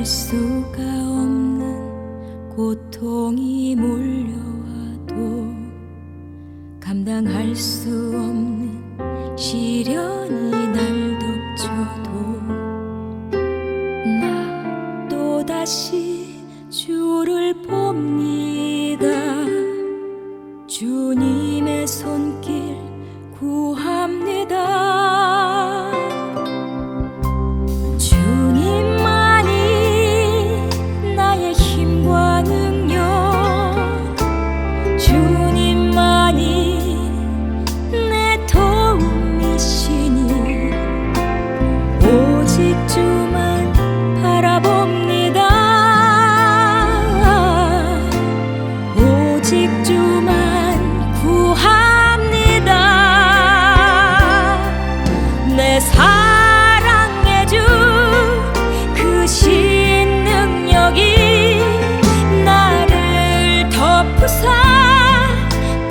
수가 없는 고통이 몰려와도 감당할 수 없는 시련이 날 덮쳐도 나 또다시 주를 봅니다. 주님의 손길 구합니다. 주님만이 나의 힘과 능력, 주님만이 내 도움이시니 오직 주만 바라봅니다. 오직 주만 구합니다. 내 사랑의 주 그 신능력이 나를 덮으사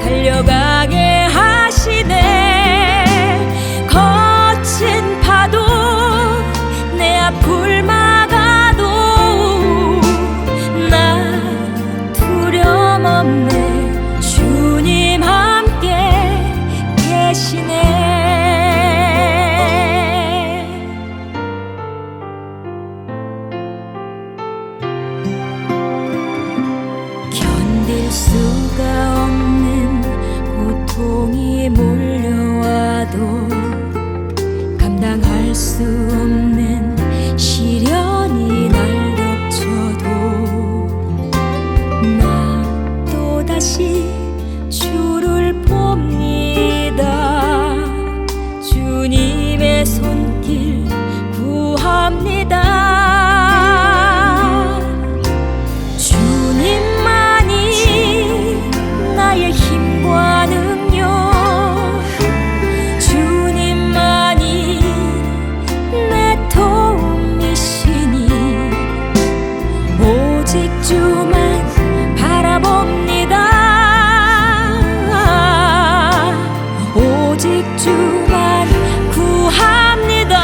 달려가게 하시네. 거친 파도 내 앞을 막아도 나 두려움 없네. 주님 함께 계시네. 견딜 수가 없는 고통이 몰려와도 감당할 수 없는 시련이 날 덮쳐도 나 또다시 주를 봅니다. 주님의 손길 구합니다. 주님만이 나의 힘과 능력, 주님만이 내 도움이시니 오직 주만 바라봅니다. 오직 주만 구합니다.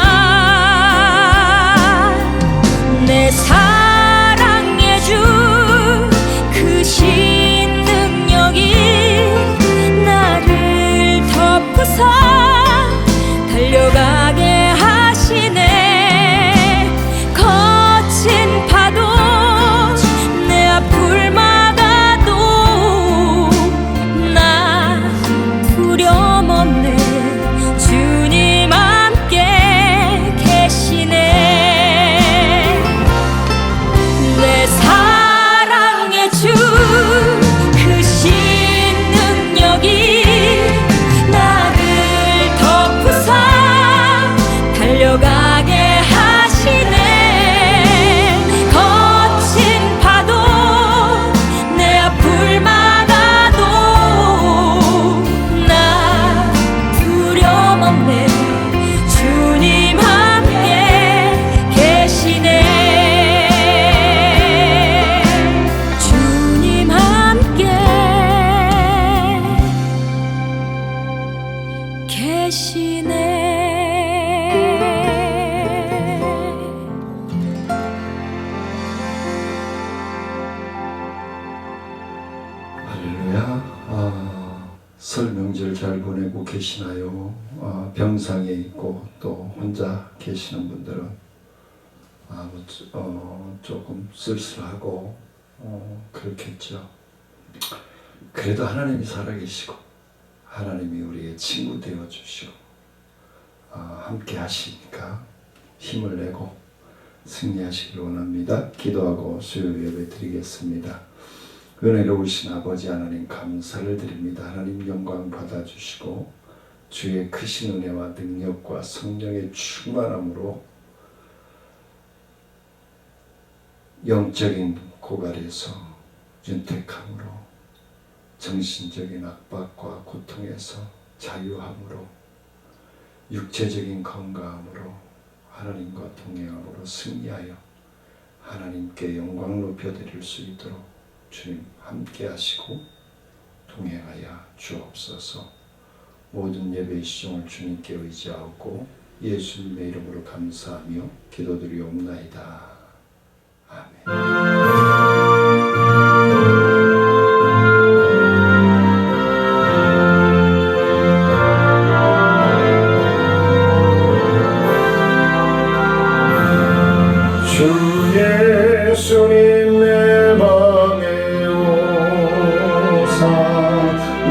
내 사랑의 주 그 신능력이 나를 덮으사 달려가게 하시네. 거친 파도 내 앞을 막아도 나 두려움 없네. 주님 함께 계시네. 내 사랑의 주 그 신능력이 나를 덮으사 달려가게 하시네. 거친 파도 내 앞을 막아도 나 두려움 없네. 주님 함께 계시네. 주님 함께 계시네. 할렐루야. 설 명절 잘 보내고 계시나요? 병상에 있고 또 혼자 계시는 분들은 조금 쓸쓸하고 그렇겠죠. 그래도 하나님이 살아계시고 하나님이 우리의 친구 되어 주시고 함께 하시니까 힘을 내고 승리하시길 원합니다. 기도하고 수요 예배 드리겠습니다. 은혜로우신 아버지 하나님 감사를 드립니다. 하나님 영광 받아주시고 주의 크신 은혜와 능력과 성령의 충만함으로 영적인 고갈에서 윤택함으로 정신적인 압박과 고통에서 자유함으로 육체적인 건강함으로 하나님과 동행함으로 승리하여 하나님께 영광 높여드릴 수 있도록 주님 함께 하시고 동행하여 주옵소서. 모든 예배의 시종을 주님께 의지하고 예수님의 이름으로 감사하며 기도드리옵나이다. 예수님 내 맘에 오사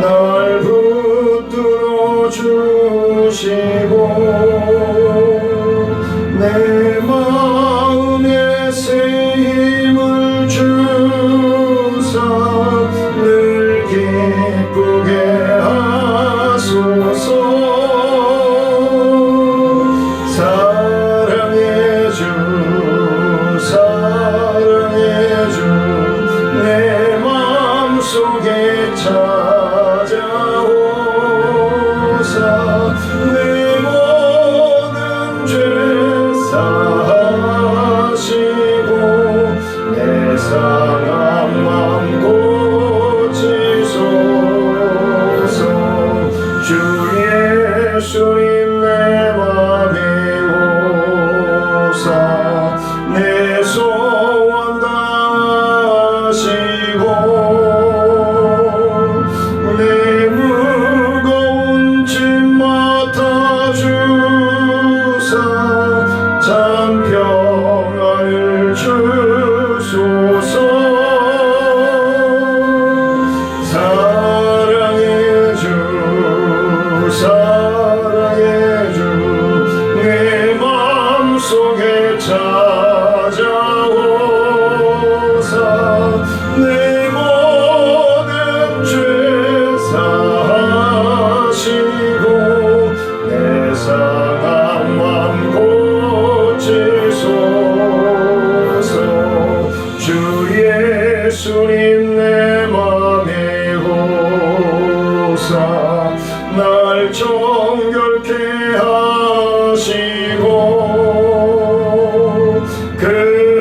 날 붙들어 주시고 내 마음에 새 힘을 주사 늘 기쁘게 하소서. 사랑의 주 내 맘속에 찾아오사 내 모든 죄 사하시고 내 상한 맘 고치소서. 주 예수님 내 맘에 오사 내 소원 다하시고 내 무거운 짐 맡아주사 참 평안을 주소서. 사랑의 주 내 맘속에 찾아오사 내 모든 죄 사하시고 내 상한 맘 고치소서. 주 예수님 내 맘에 오사 날 정결케 하시고 그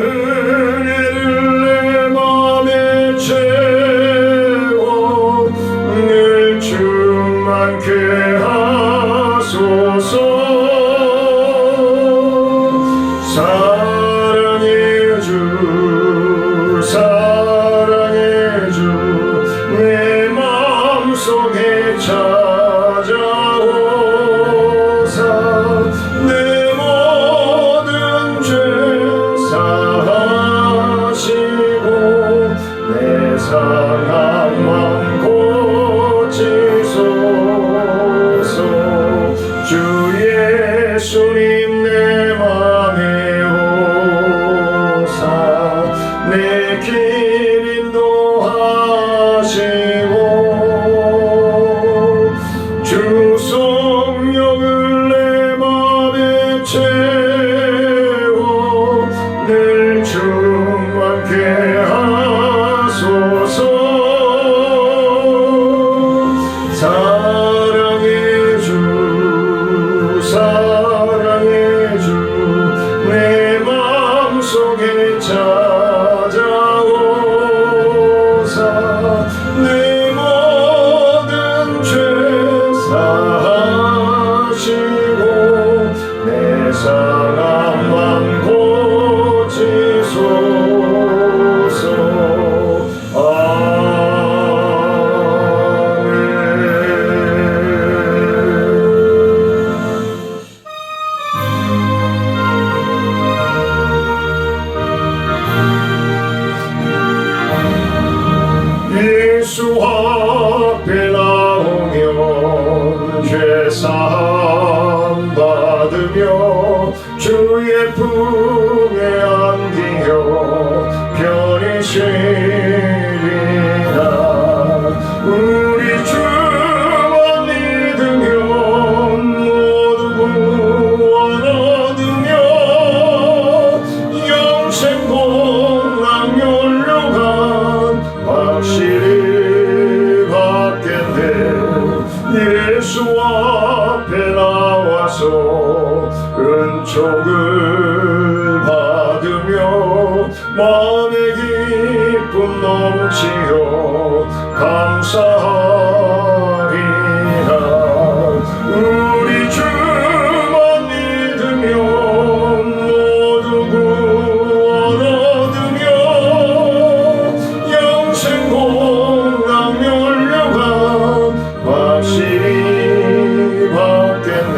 은혜를 내 맘에 채워 늘 충만케 하소서. 사랑의 주 내 맘속에 찾아오사 내 모든 죄 사하시고 내 상한 맘 고치소서. 주 예수님 내 맘에 오사 내 길 인도하시고 주 성령을 내 맘에 채워 늘 충만케 하소서. 사랑의 주 내 맘속에 찾아오사 내 모든 죄 사하시고 내 상한 맘 고치소서. 예수 앞에 나오면 죄사함 받으며 주의 품에 안기어 편히 쉬리라. 우리 주만 믿으면 모두 구원 얻으며 영생 공락 연료가 확실히 받겠네. 예수 앞에 나와서 은총을 받으며 마음의 기쁨 넘치어 감사하리라. 우리 주만 믿으면 모두 구원 얻으며 영생 공락 연료가 확실히 받겠네.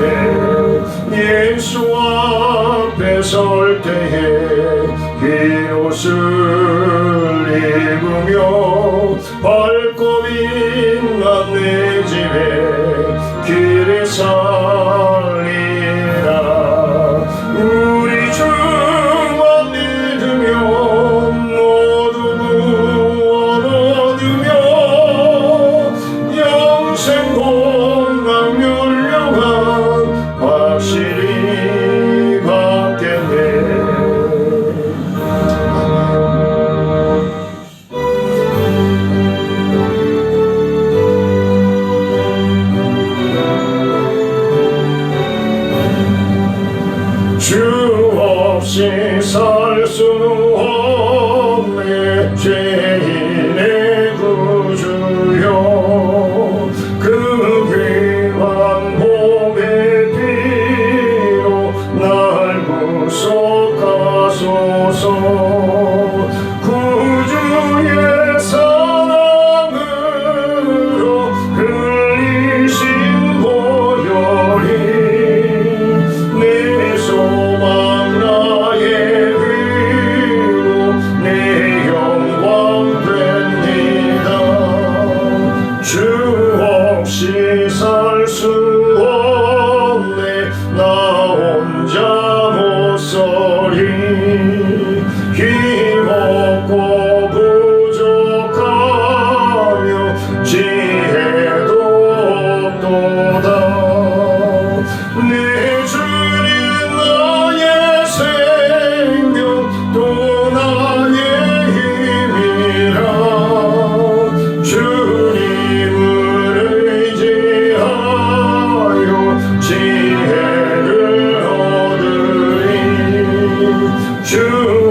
예수 앞에 설 때에 옷을 입으며 밝고 빛난 내 집에 길에 살리라. 우리 주만 믿으며 모두 구원 얻으며 영생 건강 멸령한 확실히 받겠네. 주 없이 살 수 없네. 죄인의 구주여 그 귀한 몸의 피로 날 구속하소서. 구주의 사랑으로 흘리신 보혈이 내 소망 나의 위로 내 영광 됩니다. 주 없이 살 수 없네. 나 혼자 못 서리. 힘없고 부족하며 지혜도 없도다. 내 주님 나의 생명 또 나의 힘이라. 주님을 의지하여 지혜를 얻으리. 주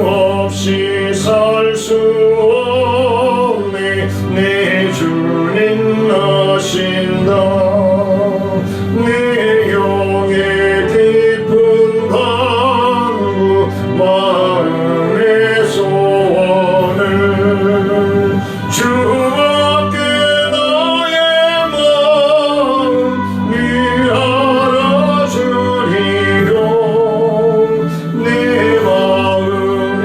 없이 살 수 없네. 내 주님 아신다. 내 영의 깊은 간구 마음의 소원을 주밖에 나의 마음 니 알아주리요. 내 마음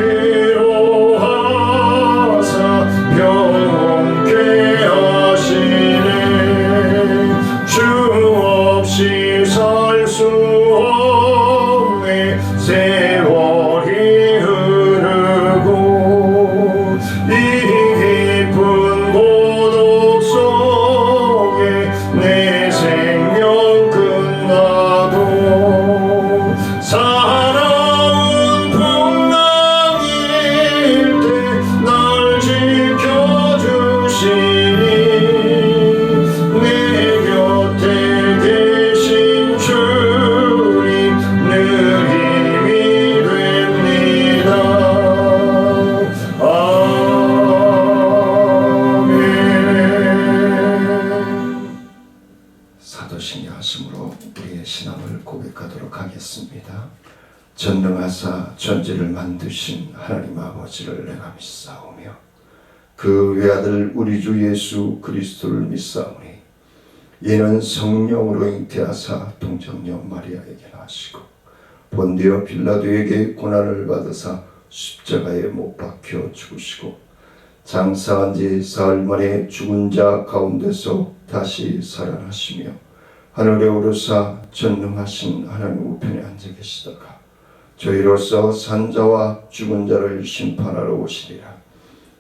위로하사 평온케 하시네. 주 없이 살 수 없네. 세월이 흐르고 이 깊은 고독 속에 내 생명 끝나도 사나운 풍랑일 때 날 지켜주시니 내 곁에 계신 주님 늘 힘이 됩니다. 아멘. 사도신의 하심으로 우리의 신앙을 고백하도록 하겠습니다. 전능하사 천지를 만드신 하나님 아버지를 내가 믿사오며 그 외아들 우리 주 예수 그리스도를 믿사오니 이는 성령으로 잉태하사 동정녀 마리아에게 나시고 본디오 빌라도에게 고난을 받으사 십자가에 못 박혀 죽으시고 장사한 지 사흘 만에 죽은 자 가운데서 다시 살아나시며 하늘에 오르사 전능하신 하나님 우편에 앉아 계시다가 저희로서 산자와 죽은 자를 심판하러 오시리라.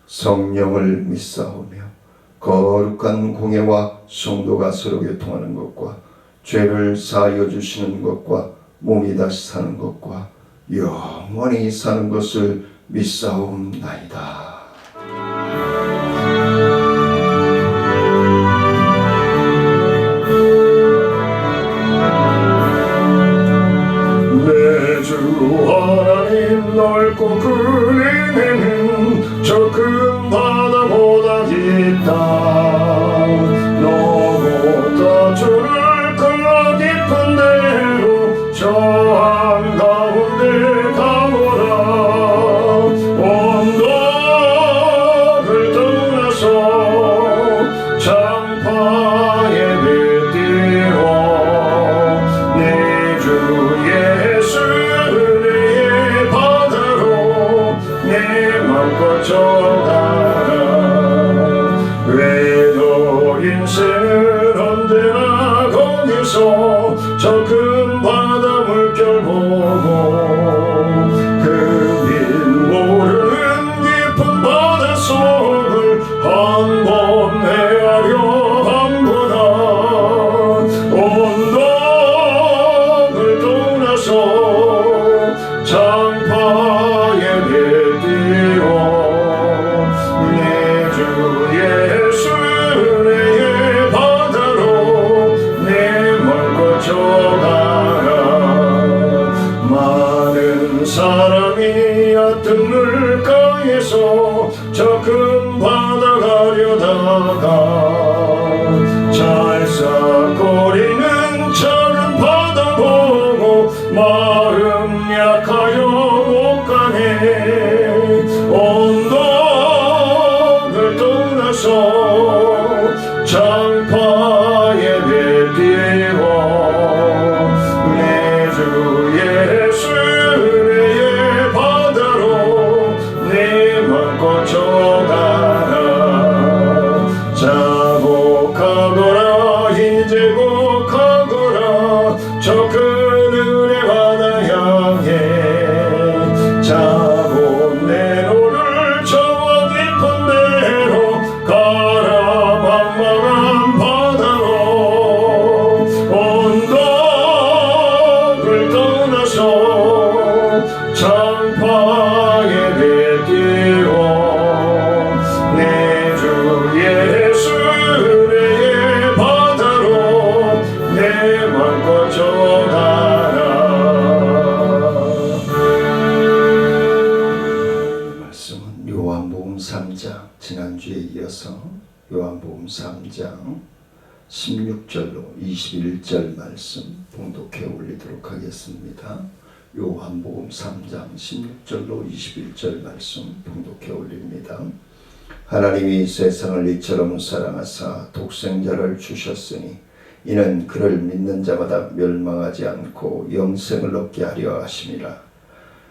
성령을 믿사오며 거룩한 공예와 성도가 서로 교통하는 것과 죄를 사하여 주시는 것과 몸이 다시 사는 것과 영원히 사는 것을 믿사옵나이다. 내 주 하나님 넓고 큰 은혜는 저 큰 바다보다 깊다. 너보다 주를 그 깊은 데로 저 한가운데 가보라. 언덕을 내 맘껏 져가라. 외도 인생은 언제나 거기서 저 큰 바다 물결 보고 그 빛 모르는 깊은 바닷속을 한번 헤아려 한보다 언덕을 떠나서 장파에 내디어 내 주 예수 내 바다로 내 멀고 져가라. 많은 사람이 얕은 물가에서 저 큰 바다 가려다가 찰싹거리는 작은 바다 보고 마음 약하여 못 가네. 언덕을 떠나서 장파에 내디워 내 주 예수 내 바다로 내 맘껏 져가라. 자복하거라 이제복하거라 저 그늘의 바다 향해 자복 내 노를 저와 깊은 데로 가라. 망망한 바다로 언덕을 떠나서 장파에 내디워 내 주 예수 내 바다로 내 맘껏 져가라. 말씀은 요한복음 3장, 지난주에 이어서 요한복음 3장 16절로 21절 말씀 봉독해 올리도록 하겠습니다. 요한복음 3장 16절로 21절 말씀 봉독해 올립니다. 하나님이 세상을 이처럼 사랑하사 독생자를 주셨으니 이는 그를 믿는 자마다 멸망하지 않고 영생을 얻게 하려 하심이라.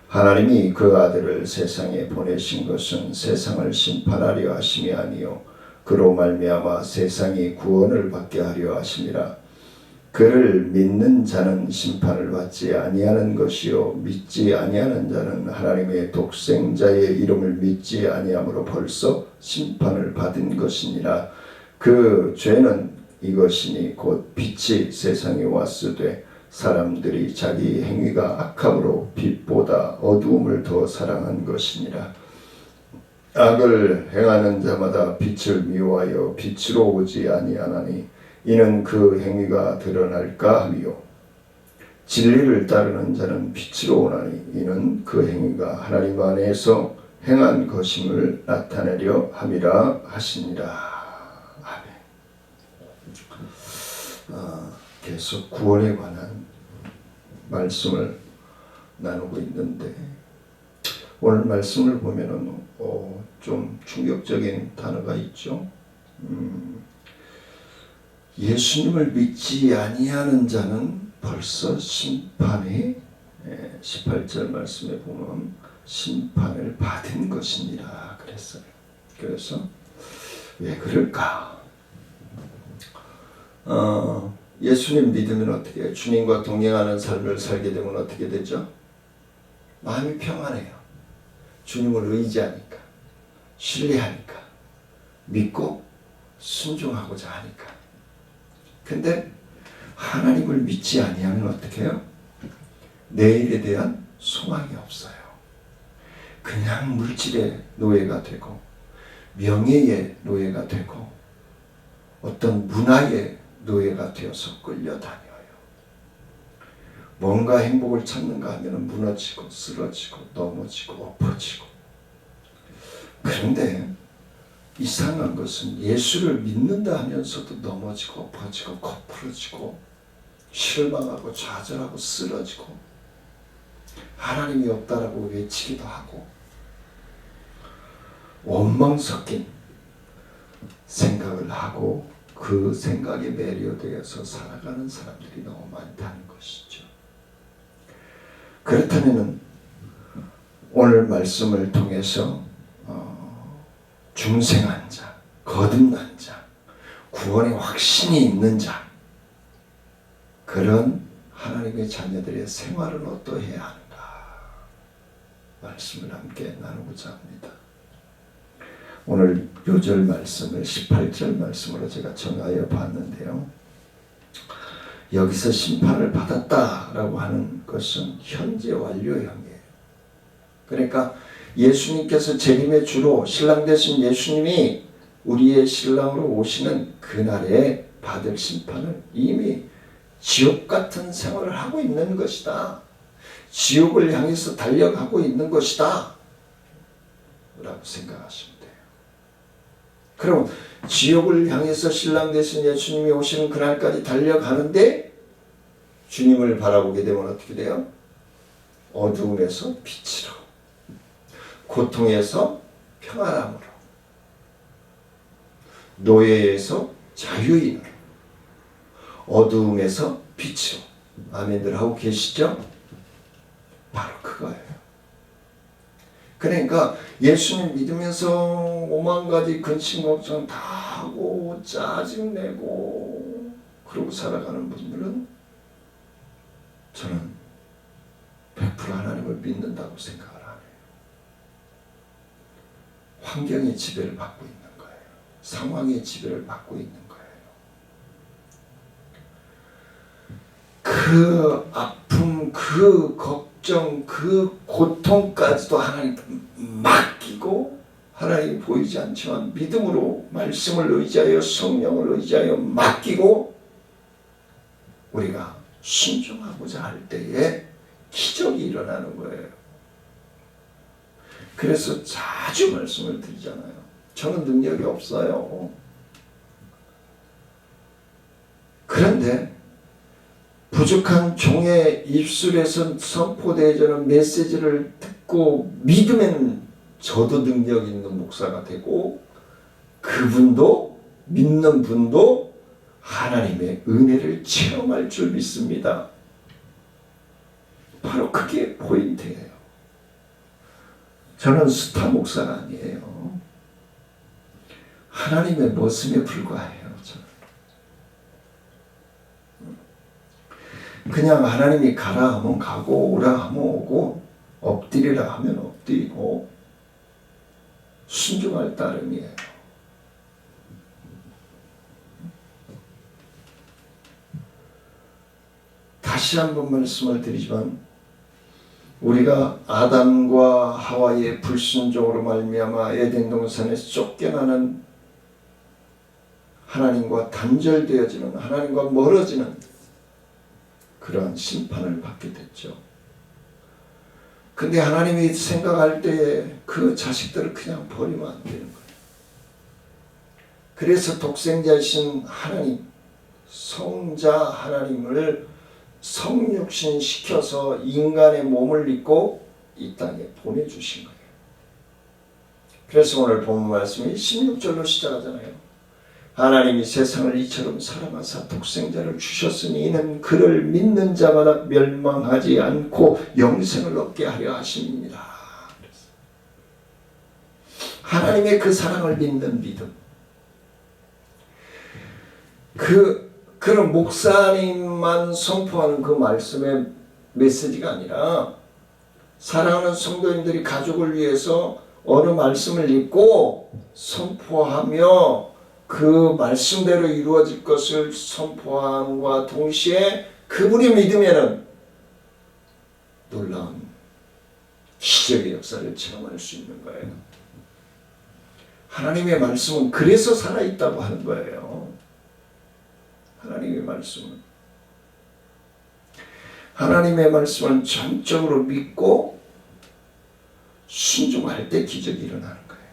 하나님이 그 아들을 세상에 보내신 것은 세상을 심판하려 하심이 아니요 그로 말미암아 세상이 구원을 받게 하려 하심이라. 그를 믿는 자는 심판을 받지 아니하는 것이요 믿지 아니하는 자는 하나님의 독생자의 이름을 믿지 아니함으로 벌써 심판을 받은 것이니라. 그 죄는 이것이니 곧 빛이 세상에 왔으되 사람들이 자기 행위가 악함으로 빛보다 어두움을 더 사랑한 것이니라. 악을 행하는 자마다 빛을 미워하여 빛으로 오지 아니하나니 이는 그 행위가 드러날까 함이요 진리를 따르는 자는 빛으로 오나니 이는 그 행위가 하나님 안에서 행한 것임을 나타내려 함이라 하시니라. 아멘. 계속 구원에 관한 말씀을 나누고 있는데 오늘 말씀을 보면은 좀 충격적인 단어가 있죠. 예수님을 믿지 아니하는 자는 벌써 심판에 18절 말씀에 보면 심판을 받은 것이니라 그랬어요. 그래서 왜 그럴까? 예수님 믿으면 어떻게 해요? 주님과 동행하는 삶을 살게 되면 어떻게 되죠? 마음이 평안해요. 주님을 의지하니까, 신뢰하니까, 믿고 순종하고자 하니까. 근데 하나님을 믿지 아니하면 어떻게 해요? 내일에 대한 소망이 없어요. 그냥 물질의 노예가 되고 명예의 노예가 되고 어떤 문화의 노예가 되어서 끌려다녀요. 뭔가 행복을 찾는가 하면 무너지고 쓰러지고 넘어지고 엎어지고. 그런데 이상한 것은 예수를 믿는다 하면서도 넘어지고 엎어지고 거푸러지고 실망하고 좌절하고 쓰러지고 하나님이 없다라고 외치기도 하고 원망 섞인 생각을 하고 그 생각에 매료되어서 살아가는 사람들이 너무 많다는 것이죠. 그렇다면 오늘 말씀을 통해서 중생한 자, 거듭난 자, 구원의 확신이 있는 자, 그런 하나님의 자녀들의 생활은 어떠해야 하는가 말씀을 함께 나누고자 합니다. 오늘 요절 말씀을 18절 말씀으로 제가 정하여 봤는데요. 여기서 심판을 받았다라고 하는 것은 현재 완료형이에요. 그러니까 예수님께서 재림의 주로 신랑 되신 예수님이 우리의 신랑으로 오시는 그날에 받을 심판은 이미 지옥 같은 생활을 하고 있는 것이다. 지옥을 향해서 달려가고 있는 것이다. 라고 생각하시면 돼요. 그럼 지옥을 향해서 신랑 되신 예수님이 오시는 그날까지 달려가는데 주님을 바라보게 되면 어떻게 돼요? 어두움에서 빛으로, 고통에서 평안함으로, 노예에서 자유인으로, 어두움에서 빛으로. 아멘들 하고 계시죠? 바로 그거예요. 그러니까 예수님 믿으면서 오만 가지 근심 걱정 다 하고 짜증내고 그러고 살아가는 분들은 저는 100% 하나님을 믿는다고 생각을 안 해요. 환경의 지배를 받고 있는 거예요. 상황의 지배를 받고 있는 거예요. 그 아픔, 그 걱정, 그 고통까지도 하나님께 맡기고 하나님 보이지 않지만 믿음으로 말씀을 의지하여 성령을 의지하여 맡기고 우리가 순종하고자 할 때에 기적이 일어나는 거예요. 그래서 자주 말씀을 드리잖아요. 저는 능력이 없어요. 그런데 부족한 종의 입술에서 선포되어지는 메시지를 듣고 믿으면 저도 능력 있는 목사가 되고 그분도 믿는 분도 하나님의 은혜를 체험할 줄 믿습니다. 바로 그게 포인트예요. 저는 스타 목사가 아니에요. 하나님의 모습에 불과해요. 저는. 그냥 하나님이 가라 하면 가고 오라 하면 오고 엎드리라 하면 엎드리고 순종할 따름이에요. 다시 한번 말씀을 드리지만 우리가 아담과 하와의 불순종으로 말미암아 에덴 동산에서 쫓겨나는 하나님과 단절되어지는 하나님과 멀어지는 그러한 심판을 받게 됐죠. 근데 하나님이 생각할 때에 그 자식들을 그냥 버리면 안 되는 거예요. 그래서 독생자이신 하나님, 성자 하나님을 성육신 시켜서 인간의 몸을 입고 이 땅에 보내주신 거예요. 그래서 오늘 본문 말씀이 16절로 시작하잖아요. 하나님이 세상을 이처럼 사랑하사 독생자를 주셨으니 이는 그를 믿는 자마다 멸망하지 않고 영생을 얻게 하려 하심이니라. 하나님의 그 사랑을 믿는 믿음. 그런 목사님만 선포하는 그 말씀의 메시지가 아니라 사랑하는 성도님들이 가족을 위해서 어느 말씀을 읽고 선포하며 그 말씀대로 이루어질 것을 선포함과 동시에 그분이 믿으면은 놀라운 기적의 역사를 체험할 수 있는 거예요. 하나님의 말씀은 그래서 살아있다고 하는 거예요. 하나님의 말씀은 전적으로 믿고 순종할 때 기적이 일어나는 거예요.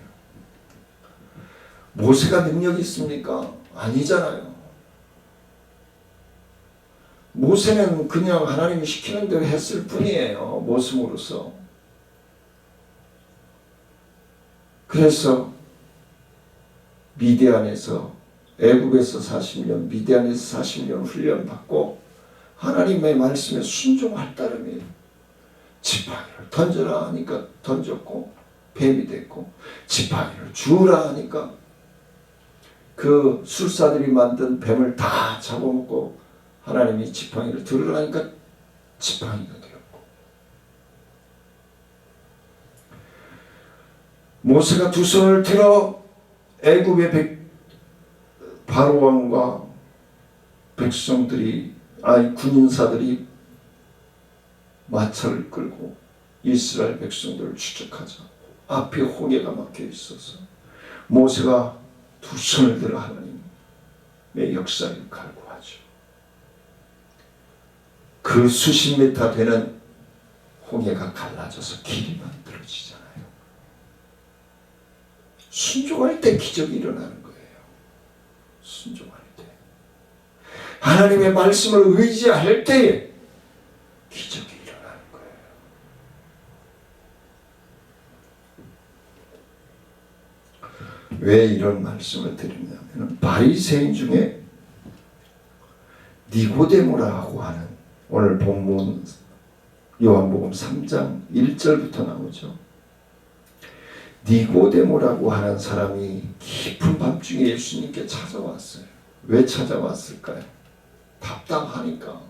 모세가 능력이 있습니까? 아니잖아요. 모세는 그냥 하나님이 시키는 대로 했을 뿐이에요. 모습으로서. 그래서 미디안에서 애굽에서 40년, 미디안에서 40년 훈련받고 하나님의 말씀에 순종할 따름이에요. 지팡이를 던져라 하니까 던졌고 뱀이 됐고, 지팡이를 주우라 하니까 그 술사들이 만든 뱀을 다 잡아먹고 하나님이 지팡이를 들으라 하니까 지팡이가 되었고, 모세가 두 손을 들어 애굽의 바로 왕과 백성들이 군인사들이 마차를 끌고 이스라엘 백성들을 추적하자 앞에 홍해가 막혀 있어서 모세가 두 손을 들어 하나님의 역사를 갈구하죠. 그 수십 미터 되는 홍해가 갈라져서 길이 만들어지잖아요. 순종할 때 기적이 일어나는 거예요. 순종할 때, 하나님의 말씀을 의지할 때에 기적이 일어나는 거예요. 왜 이런 말씀을 드리냐면, 바리새인 중에 니고데모라고 하는, 오늘 본문 요한복음 3장 1절부터 나오죠. 니고데모라고 하는 사람이 깊은 밤중에 예수님께 찾아왔어요. 왜 찾아왔을까요? 답답하니까.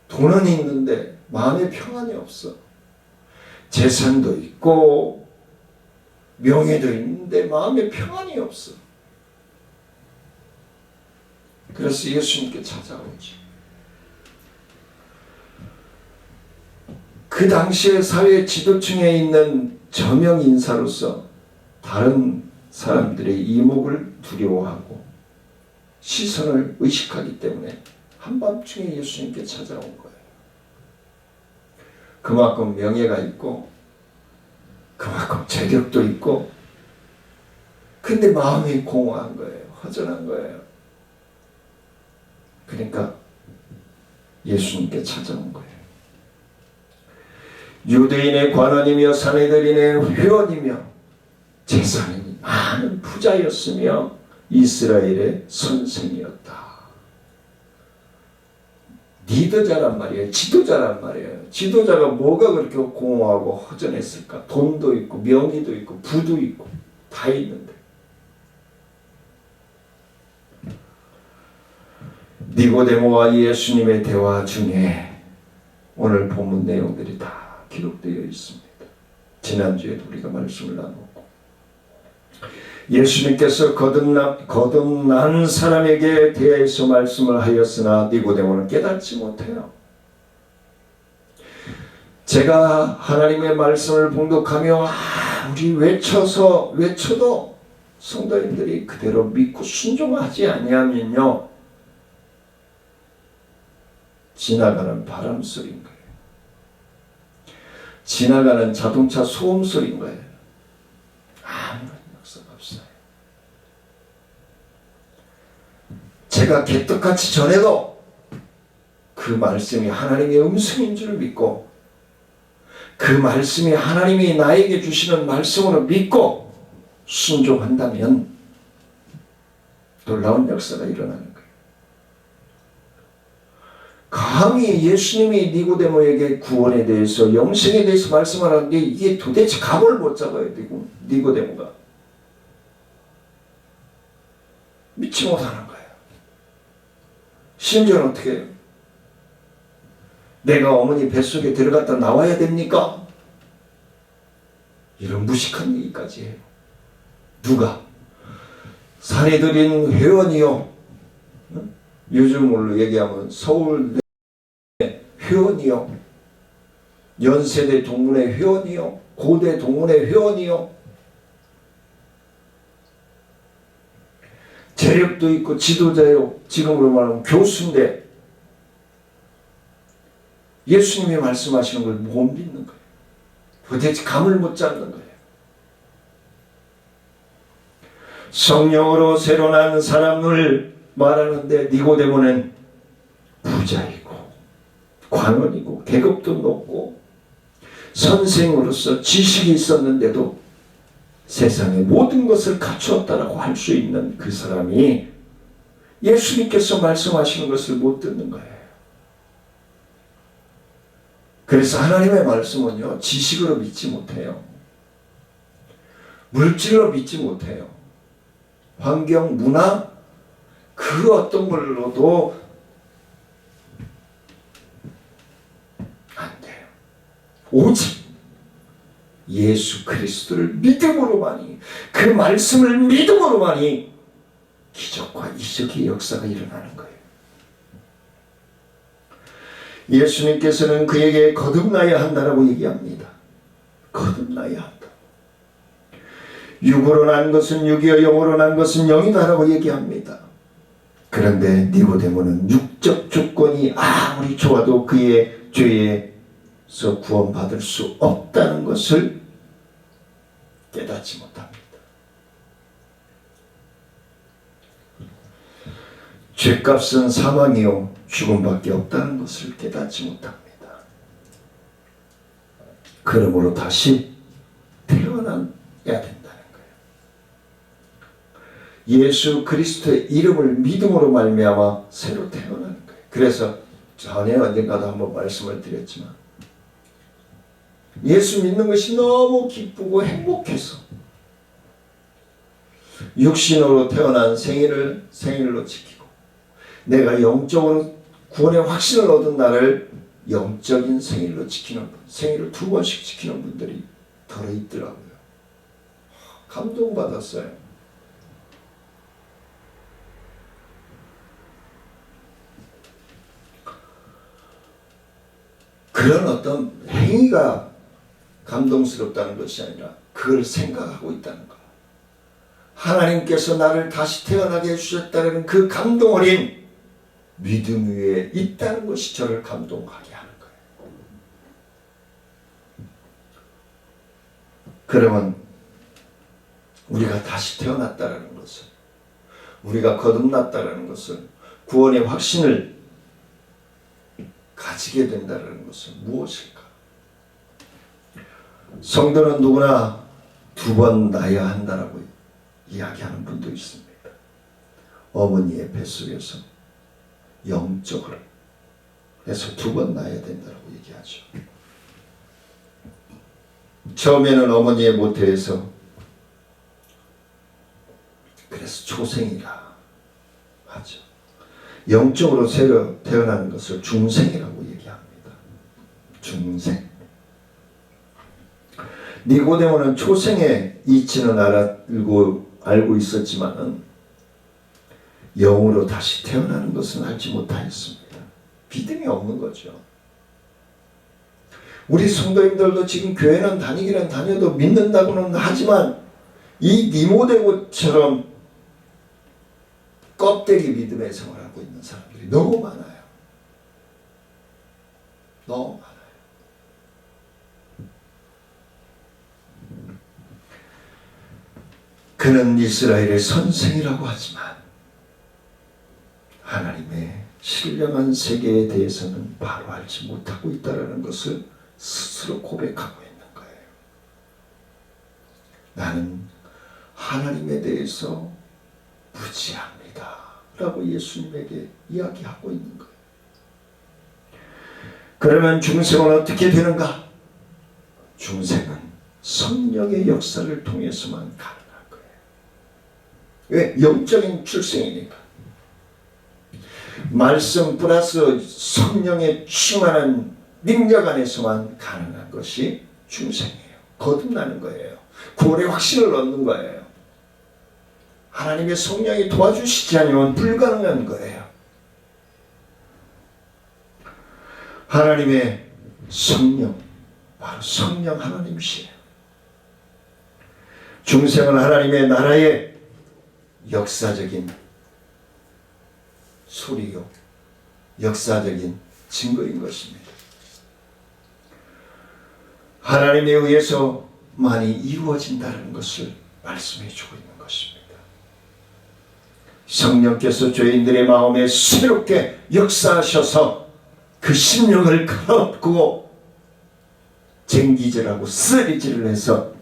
돈은 있는데 마음에 평안이 없어. 재산도 있고 명예도 있는데 마음에 평안이 없어. 그래서 예수님께 찾아오죠. 그 당시에 사회 지도층에 있는 저명 인사로서 다른 사람들의 이목을 두려워하고 시선을 의식하기 때문에 한밤중에 예수님께 찾아온 거예요. 그만큼 명예가 있고 그만큼 재력도 있고, 근데 마음이 공허한 거예요. 허전한 거예요. 그러니까 예수님께 찾아온 거예요. 유대인의 관원이며 산헤드린의 회원이며 재산이 많은 부자였으며 이스라엘의 선생이었다. 리더자란 말이에요. 지도자란 말이에요. 지도자가 뭐가 그렇게 공허하고 허전했을까? 돈도 있고 명의도 있고 부도 있고 다 있는데. 니고데모와 예수님의 대화 중에 오늘 본문 내용들이 다 기록되어 있습니다. 지난주에도 우리가 말씀을 나눴고, 예수님께서 거듭난 사람에게 대해서 말씀을 하였으나 니고데모는 깨닫지 못해요. 제가 하나님의 말씀을 봉독하며 우리 외쳐도 성도님들이 그대로 믿고 순종하지 아니하면요, 지나가는 바람 소리인 거예요. 지나가는 자동차 소음 소리인 거예요. 아무런 역사가 없어요. 제가 개떡같이 전해도 그 말씀이 하나님의 음성인 줄 믿고, 그 말씀이 하나님이 나에게 주시는 말씀으로 믿고 순종한다면 놀라운 역사가 일어나는 거예요. 감히 예수님이 니고데모에게 구원에 대해서, 영생에 대해서 말씀하는데 이게 도대체 감을 못 잡아요. 니고데모가 믿지 못하는 거예요. 심지어는 어떻게 해요? 내가 어머니 뱃속에 들어갔다 나와야 됩니까? 이런 무식한 얘기까지 해요. 누가? 산헤드린 회원이요, 요즘으로 얘기하면 서울대 회원이요, 연세대 동문회 회원이요, 고대 동문회 회원이요, 재력도 있고 지도자요, 지금으로 말하면 교수인데 예수님이 말씀하시는 걸 못 믿는 거예요. 도대체 감을 못 잡는 거예요. 성령으로 새로 난 사람을 말하는데 니고데모는 부자이고 관원이고 계급도 높고 선생으로서 지식이 있었는데도 세상의 모든 것을 갖추었다라고 할 수 있는 그 사람이 예수님께서 말씀하시는 것을 못 듣는 거예요. 그래서 하나님의 말씀은요, 지식으로 믿지 못해요. 물질로 믿지 못해요. 환경, 문화, 그 어떤 걸로도 안 돼요. 오직 예수 그리스도를 믿음으로만이, 그 말씀을 믿음으로만이 기적과 이적의 역사가 일어나는 거예요. 예수님께서는 그에게 거듭나야 한다라고 얘기합니다. 거듭나야 한다. 육으로 난 것은 육이요 영으로 난 것은 영이다라고 얘기합니다. 그런데 니고데모는 육적 조건이 아무리 좋아도 그의 죄에서 구원받을 수 없다는 것을 깨닫지 못합니다. 죄값은 사망이요 죽음밖에 없다는 것을 깨닫지 못합니다. 그러므로 다시 태어나야 된다는 거예요. 예수 그리스도의 이름을 믿음으로 말미암아 새로 태어나는 거예요. 그래서 전에 언젠가도 한번 말씀을 드렸지만 예수 믿는 것이 너무 기쁘고 행복해서 육신으로 태어난 생일로 지키고 내가 영적으로 구원의 확신을 얻은 날을 영적인 생일로 지키는 분, 생일을 2번씩 지키는 분들이 덜어 있더라고요. 감동받았어요. 그런 어떤 행위가 감동스럽다는 것이 아니라 그걸 생각하고 있다는 것. 하나님께서 나를 다시 태어나게 해주셨다는 그 감동 어린 믿음 위에 있다는 것이 저를 감동하게 하는 거예요. 그러면 우리가 다시 태어났다는 것은, 우리가 거듭났다는 것은, 구원의 확신을 가지게 된다는 것은 무엇일까? 성도는 누구나 2번 낳아야 한다라고 이야기하는 분도 있습니다. 어머니의 뱃속에서 영적으로 해서 2번 낳아야 된다고 얘기하죠. 처음에는 어머니의 모태에서, 그래서 초생이라 하죠. 영적으로 새로 태어나는 것을 중생이라고 얘기합니다. 중생. 니고데모는 초생의 이치는 알고 있었지만은 영으로 다시 태어나는 것은 알지 못하였습니다. 믿음이 없는 거죠. 우리 성도님들도 지금 교회는 다니기는 다녀도 믿는다고는 하지만 이 니고데모처럼 껍데기 믿음의 생활하고 있는 사람들이 너무 많아요. 너무 많아요. 그는 이스라엘의 선생이라고 하지만 하나님의 신령한 세계에 대해서는 바로 알지 못하고 있다는 것을 스스로 고백하고 있는 거예요. 나는 하나님에 대해서 무지합니다 라고 예수님에게 이야기하고 있는 거예요. 그러면 중생은 어떻게 되는가? 중생은 성령의 역사를 통해서만 가능한 거예요. 왜? 영적인 출생이니까. 말씀 플러스 성령의 충만한 능력 안에서만 가능한 것이 중생이에요. 거듭나는 거예요. 구원의 확신을 얻는 거예요. 하나님의 성령이 도와주시지 않으면 불가능한 거예요. 하나님의 성령, 바로 성령 하나님이시에요. 중생은 하나님의 나라의 역사적인 소리요, 역사적인 증거인 것입니다. 하나님에 의해서만이 이루어진다는 것을 말씀해 주고 있는 것입니다. 성령께서 죄인들의 마음에 새롭게 역사하셔서 그 심령을 갈아엎고 쟁기질하고 쓰리질을 해서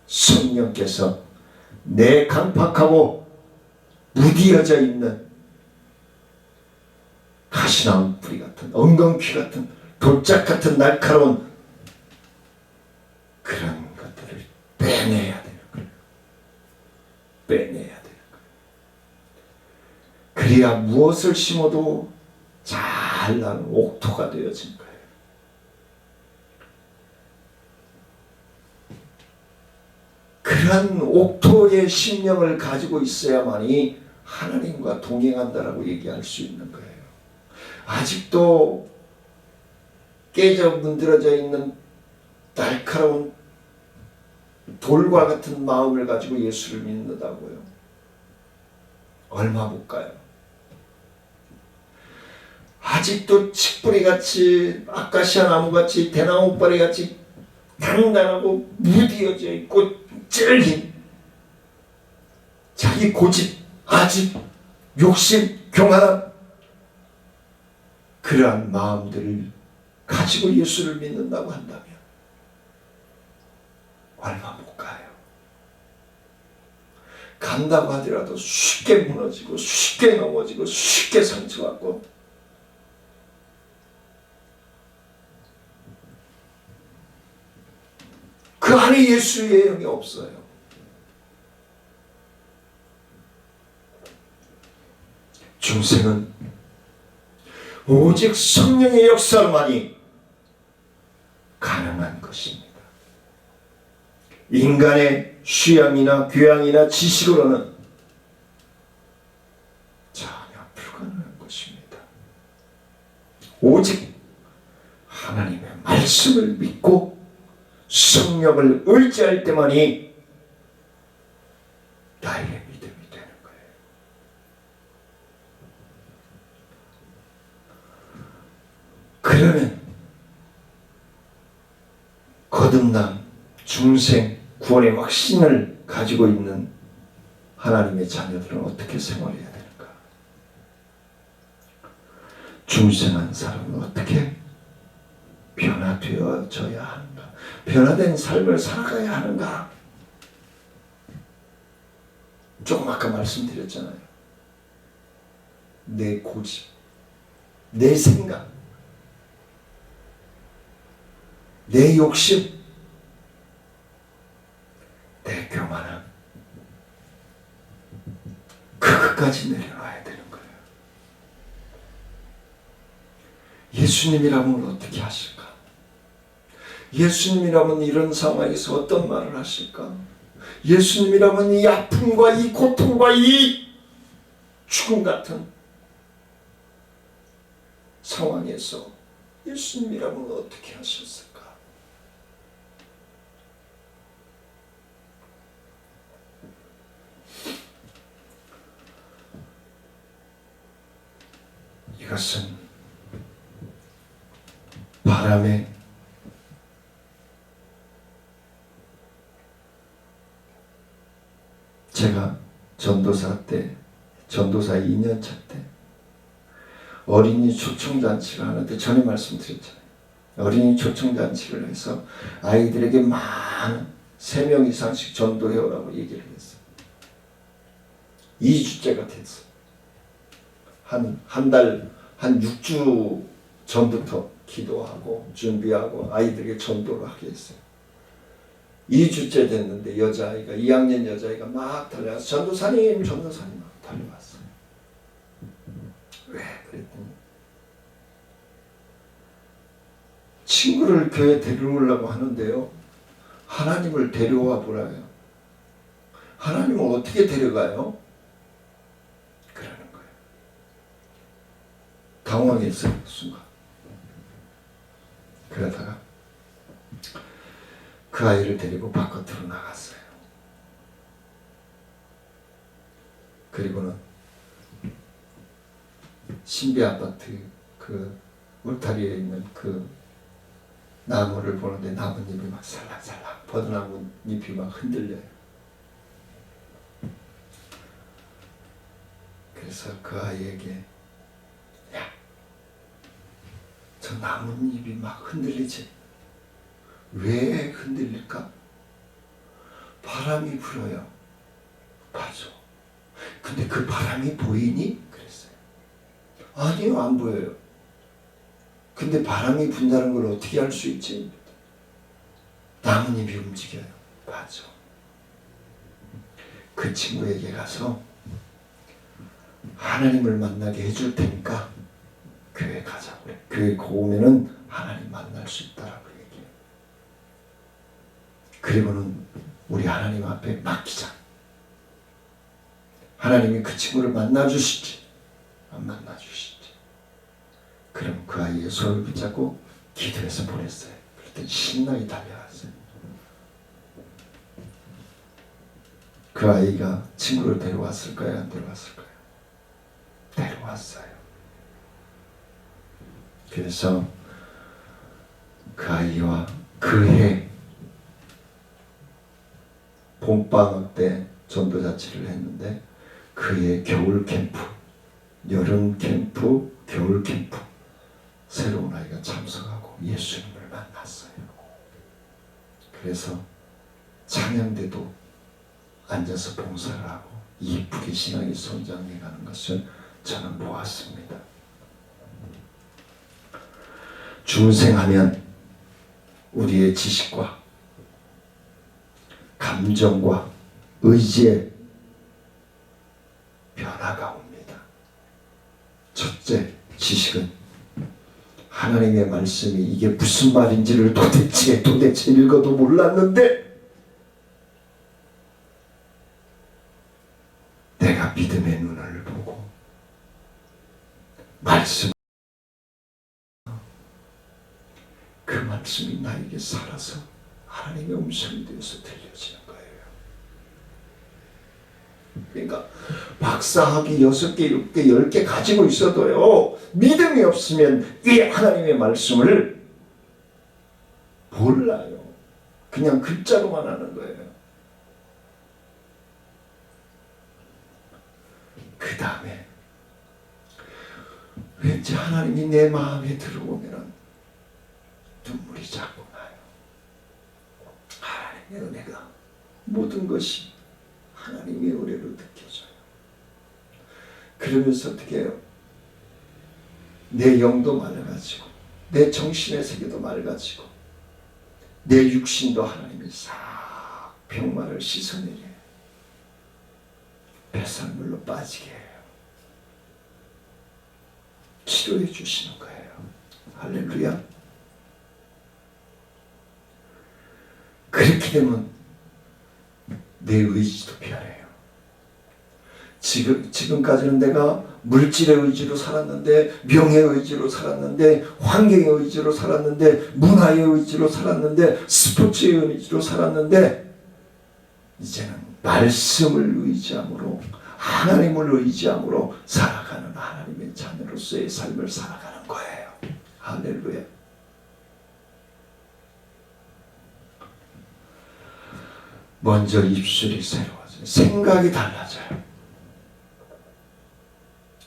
성령께서 내 강팍하고 무디어져 있는 가시나무 뿌리 같은, 엉겅퀴 같은, 돌짝 같은 날카로운 그런 것들을 빼내야 되는 거예요. 빼내야 되는 거예요. 그래야 무엇을 심어도 잘 나는 옥토가 되어진 거예요. 그런 옥토의 심령을 가지고 있어야만이 하나님과 동행한다라고 얘기할 수 있는 거예요. 아직도 깨져 문드러져 있는 날카로운 돌과 같은 마음을 가지고 예수를 믿는다고요. 얼마 못 가요. 아직도 칡뿌리같이 아카시아 나무같이 대나무바리같이 단단하고 무디어져 있고 찔긴 자기 고집, 아집, 욕심, 교만함 그러한 마음들을 가지고 예수를 믿는다고 한다면 얼마 못 가요. 간다고 하더라도 쉽게 무너지고 쉽게 넘어지고 쉽게 상처받고 그 안에 예수의 영이 없어요. 중생은 오직 성령의 역사로만이 가능한 것입니다. 인간의 취향이나 교양이나 지식으로는 전혀 불가능한 것입니다. 오직 하나님의 말씀을 믿고 성령을 의지할 때만이 나의 믿음이 되는 거예요. 그러면 거듭남, 중생, 구원의 확신을 가지고 있는 하나님의 자녀들은 어떻게 생활해야 되는가? 중생한 사람은 어떻게 변화되어져야 하는가? 변화된 삶을 살아가야 하는가? 조금 아까 말씀드렸잖아요. 내 고집, 내 생각, 내 욕심, 내 교만함 그것까지 내려놔야 되는 거예요. 예수님이라면 어떻게 하실까? 예수님이라면 이런 상황에서 어떤 말을 하실까? 예수님이라면 이 아픔과 이 고통과 이 죽음 같은 상황에서 예수님이라면 어떻게 하셨을까? 이것은 바람에 제가 전도사 2년차 때 어린이 초청잔치를 하는데 전에 말씀드렸잖아요. 어린이 초청잔치를 해서 아이들에게 많은 3명 이상씩 전도해오라고 얘기를 했어요. 2주째가 됐어요. 한 달, 한 6주 전부터 기도하고 준비하고 아이들에게 전도를 하게 했어요. 2주째 됐는데 여자아이가 2학년 여자아이가 막 달려와서 전도사님 막 달려왔어요. 왜? 그랬더니 친구를 교회 데려오려고 하는데요. 하나님을 데려와 보라요. 하나님을 어떻게 데려가요? 그러는 거예요. 당황했어요. 순간. 그러다가 그 아이를 데리고 바깥으로 나갔어요. 그리고는 신비 아파트 그 울타리에 있는 그 나무를 보는데 나뭇잎이 막 살랑살랑 버드나무잎이 막 흔들려요. 그래서 그 아이에게 야, 저 나뭇잎이 막 흔들리지? 왜 흔들릴까? 바람이 불어요. 맞아. 근데 그 바람이 보이니? 그랬어요. 아니요, 안 보여요. 근데 바람이 분다는 걸 어떻게 알 수 있지? 나뭇잎이 움직여요. 맞아. 그 친구에게 가서 하나님을 만나게 해줄 테니까 교회 가자고 그래. 교회 오면은 하나님 만날 수 있다라고 얘기해요. 그리고는 우리 하나님 앞에 맡기자. 하나님이 그 친구를 만나주실지 안 만나주실지. 그럼 그 아이의 손을 붙잡고 기도해서 보냈어요. 그랬더니 신나게 달려갔어요. 그 아이가 친구를 데려왔을까요? 안 데려왔을까요? 데려왔어요. 그래서 그 아이와 그해 봄방학 때 전도자치를 했는데 그해 겨울 캠프, 여름 캠프, 겨울 캠프 새로운 아이가 참석하고 예수님을 만났어요. 그래서 찬양대도 앉아서 봉사를 하고 이쁘게 신앙이 성장해 가는 것을 저는 보았습니다. 중생하면 우리의 지식과 감정과 의지에 변화가 옵니다. 첫째, 지식은 하나님의 말씀이 이게 무슨 말인지를 도대체 읽어도 몰랐는데 내가 믿음의 눈을 보고 그 말씀이 나에게 살아서 하나님의 음성이 되어서 들려지는 거예요. 그러니까 박사학위 6개, 6개, 10개 가지고 있어도요, 믿음이 없으면 이 하나님의 말씀을 몰라요. 그냥 글자로만 하는 거예요. 그 다음에 왠지 하나님이 내 마음에 들어오면 눈물이 자꾸 나요. 하나님의 은혜가 모든 것이 하나님의 은혜로 느껴져요. 그러면서 어떻게 해요? 내 영도 맑아지고 내 정신의 세계도 맑아지고 내 육신도 하나님이 싹 병마를 씻어내려요. 배설물로 빠지게 해요. 치료해 주시는 거예요. 할렐루야. 그렇게 되면 내 의지도 변해요. 지금까지는 내가 물질의 의지로 살았는데, 명예의 의지로 살았는데, 환경의 의지로 살았는데, 문화의 의지로 살았는데, 스포츠의 의지로 살았는데, 이제는 말씀을 의지함으로, 하나님을 의지함으로 살아가는 하나님의 자녀로서의 삶을 살아가는 거예요. 할렐루야. 먼저 입술이 새로워져요. 생각이 달라져요.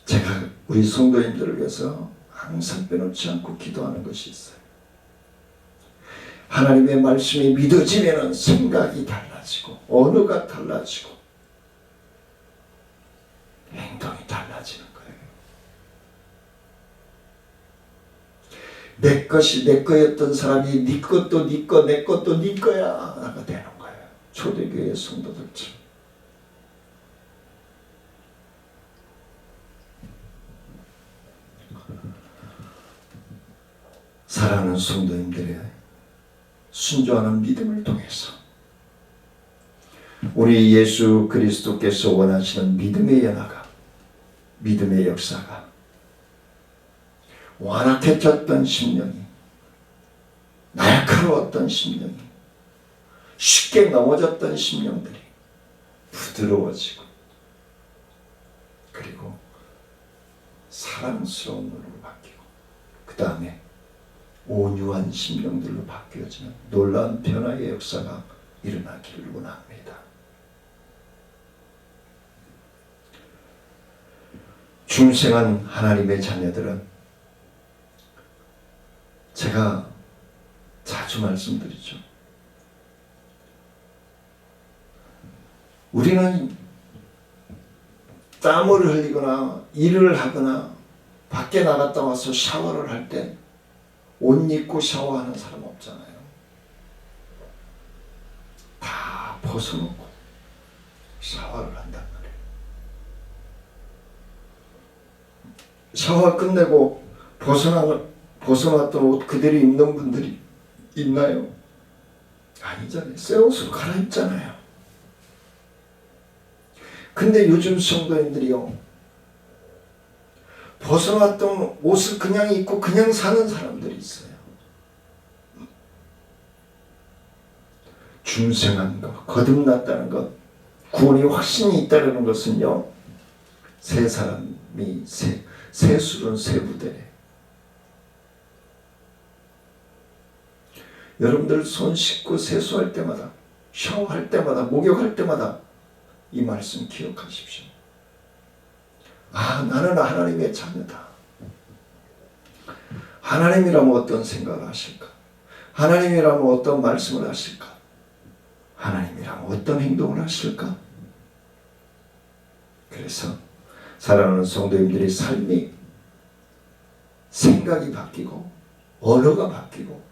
제가 우리 성도님들을 위해서 항상 빼놓지 않고 기도하는 것이 있어요. 하나님의 말씀이 믿어지면 생각이 달라지고 언어가 달라지고 행동이 달라지는 거예요. 내 것이 내 거였던 사람이 네 것도 네 거, 내 것도 네 거야가 되는 거예요. 초대교회 성도들처럼. 사랑하는 성도님들의 순종하는 믿음을 통해서 우리 예수 그리스도께서 원하시는 믿음의 연화가, 믿음의 역사가, 완악해졌던 심령이, 날카로웠던 심령이, 쉽게 넘어졌던 심령들이 부드러워지고, 그리고 사랑스러운 눈으로 바뀌고, 그 다음에 온유한 심령들로 바뀌어지는 놀라운 변화의 역사가 일어나기를 원합니다. 중생한 하나님의 자녀들은 제가 자주 말씀드리죠. 우리는 땀을 흘리거나 일을 하거나 밖에 나갔다 와서 샤워를 할 때 옷 입고 샤워하는 사람 없잖아요. 다 벗어놓고 샤워를 한단 말이에요. 샤워 끝내고 벗어놨던 옷 그대로 입는 분들이 있나요? 아니잖아요. 새 옷으로 갈아입잖아요. 근데 요즘 성도님들이요, 벗어났던 옷을 그냥 입고 그냥 사는 사람들이 있어요. 중생한 것, 거듭났다는 것, 구원이 확신이 있다는 것은요, 새 사람이 새 술은 새 부대래. 여러분들 손 씻고 세수할 때마다, 샤워할 때마다, 목욕할 때마다 이 말씀 기억하십시오. 아, 나는 하나님의 자녀다. 하나님이라면 어떤 생각을 하실까? 하나님이라면 어떤 말씀을 하실까? 하나님이라면 어떤 행동을 하실까? 그래서 사랑하는 성도님들의 삶이, 생각이 바뀌고 언어가 바뀌고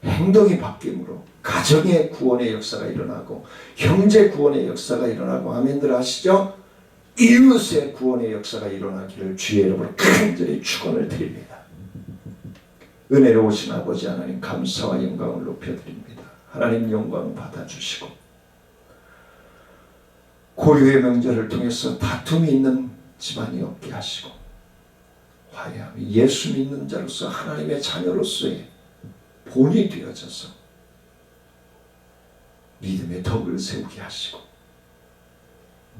행동이 바뀜으로 가정의 구원의 역사가 일어나고 형제 구원의 역사가 일어나고, 아멘들 하시죠? 이웃의 구원의 역사가 일어나기를 주의 이름으로 간절히 축원을 드립니다. 은혜로 오신 아버지 하나님, 감사와 영광을 높여드립니다. 하나님 영광 받아주시고, 고유의 명절을 통해서 다툼이 있는 집안이 없게 하시고, 화해함이 예수 믿는 자로서 하나님의 자녀로서의 본이 되어져서 믿음의 덕을 세우게 하시고,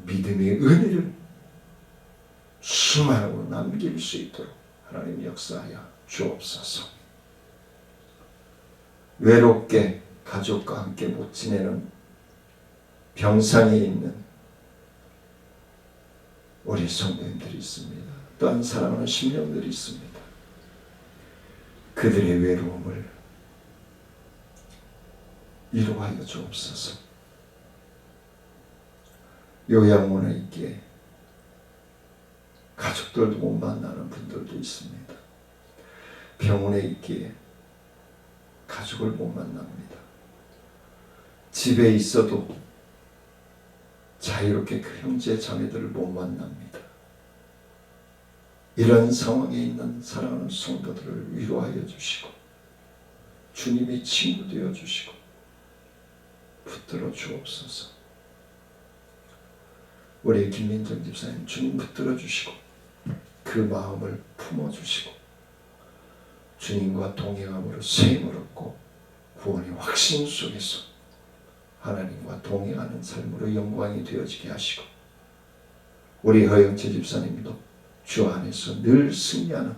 믿음의 은혜를 수많고 남길 수 있도록 하나님 역사하여 주옵소서. 외롭게 가족과 함께 못 지내는 병상에 있는 우리 성도님들이 있습니다. 또한 사랑하는 심령들이 있습니다. 그들의 외로움을 위로하여 주옵소서. 요양원에 있기에 가족들도 못 만나는 분들도 있습니다. 병원에 있기에 가족을 못 만납니다. 집에 있어도 자유롭게 그 형제 자매들을 못 만납니다. 이런 상황에 있는 사랑하는 성도들을 위로하여 주시고, 주님이 친구 되어 주시고 붙들어 주옵소서. 우리 김민정 집사님, 주님 붙들어 주시고 그 마음을 품어 주시고 주님과 동행함으로 셈을 얻고 구원의 확신 속에서 하나님과 동행하는 삶으로 영광이 되어지게 하시고, 우리 허영채 집사님도 주 안에서 늘 승리하는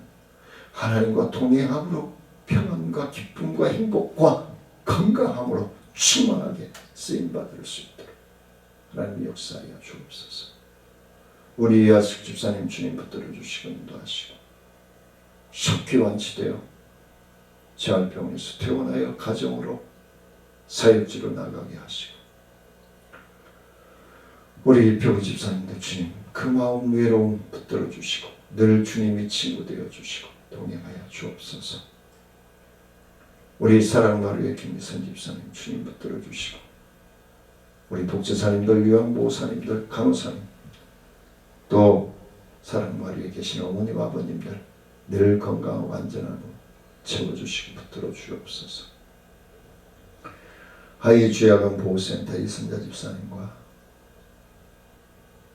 하나님과 동행함으로 평안과 기쁨과 행복과 건강함으로 충만하게 쓰임받을 수 있도록 하나님 역사하여 주옵소서. 우리 이하숙 집사님, 주님 붙들어 주시고 인도하시고, 속히 완치되어 재활병원에서 퇴원하여 가정으로 사역지로 나가게 하시고, 우리 표구 집사님도 주님 그 마음 외로움 붙들어 주시고 늘 주님이 친구 되어 주시고 동행하여 주옵소서. 우리 사랑마루의 김미선 집사님, 주님 붙들어 주시고, 우리 독재사님들, 요양보호사님들, 간호사님, 또 사랑마루에 계신 어머님, 아버님들 늘 건강하고 안전하고 채워주시고 붙들어 주옵소서. 하이 주야간 보호센터 이선자 집사님과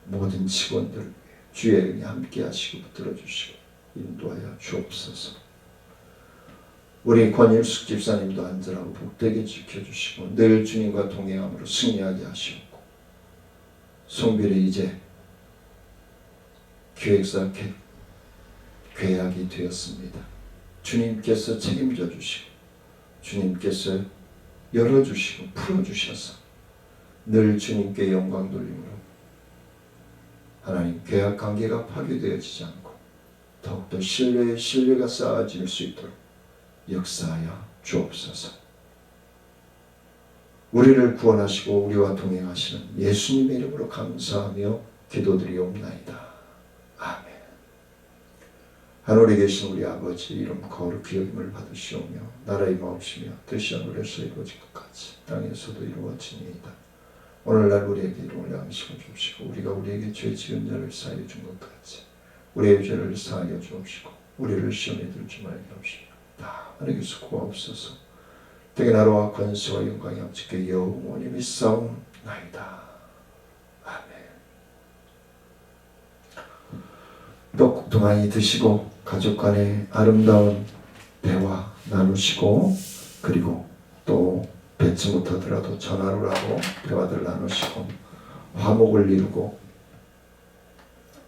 모든 직원들 주의 은혜 함께 하시고 붙들어 주시고 인도하여 주옵소서. 우리 권일숙 집사님도 안전하고 복되게 지켜주시고 늘 주님과 동행함으로 승리하게 하시옵고, 송별이 이제 기획사 계약이 되었습니다. 주님께서 책임져 주시고 주님께서 열어주시고 풀어주셔서 늘 주님께 영광 돌림으로 하나님 계약 관계가 파괴되어지지 않고 더욱더 신뢰가 쌓아질 수 있도록 역사하여 주옵소서. 우리를 구원하시고 우리와 동행하시는 예수님의 이름으로 감사하며 기도드리옵나이다. 아멘. 하늘에 계신 우리 아버지 이름 거룩히 여김을 받으시오며 나라의 마옵시며 뜻이 하늘에서 이루어진 것 같이 땅에서도 이루어지니이다. 오늘날 우리에게 이름을 양식을 줍시고 우리가 우리에게 죄 지은 자를 사하여 준 것 같이 우리의 죄를 사하여 주옵시고 우리를 시험에 들지 말게 하옵시며 하나님께서 구하옵소서. 되게 나라와 권세와 영광이 아버지께 영원히 믿사옵나이다. 아멘. 떡국 도 많이 드시고 가족 간의 아름다운 대화 나누시고 그리고 또 뵙지 못하더라도 전화로라도 대화들 나누시고 화목을 이루고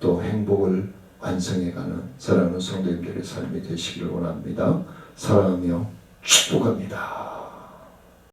또 행복을 완성해가는 사랑하는 성도님들의 삶이 되시기를 원합니다. 사랑하며 축복합니다.